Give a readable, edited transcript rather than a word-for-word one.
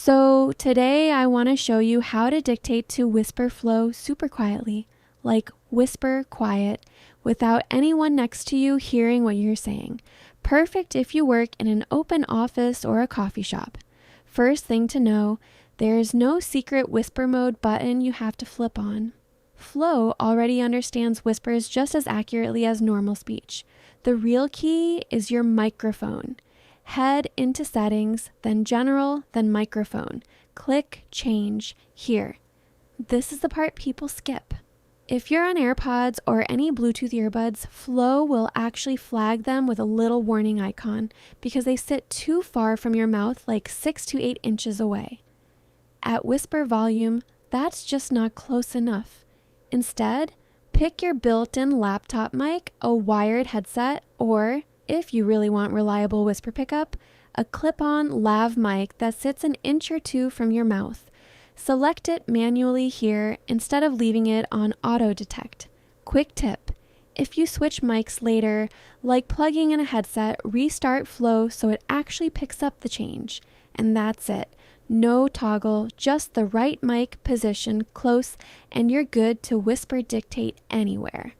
So today I want to show you how to dictate to Wispr Flow super quietly, like whisper quiet, without anyone next to you hearing what you're saying. Perfect if you work in an open office or a coffee shop. First thing to know, there's no secret whisper mode button you have to flip on. Flow already understands whispers just as accurately as normal speech. The real key is your microphone. Head into settings, then general, then microphone. Click change here. This is the part people skip. If you're on AirPods or any Bluetooth earbuds, Flow will actually flag them with a little warning icon because they sit too far from your mouth, like 6 to 8 inches away. At whisper volume, that's just not close enough. Instead, pick your built-in laptop mic, a wired headset, or, if you really want reliable whisper pickup, a clip-on lav mic that sits an inch or two from your mouth. Select it manually here instead of leaving it on auto detect. Quick tip: if you switch mics later, like plugging in a headset, restart Flow so it actually picks up the change. And that's it. No toggle, just the right mic position close, and you're good to whisper dictate anywhere.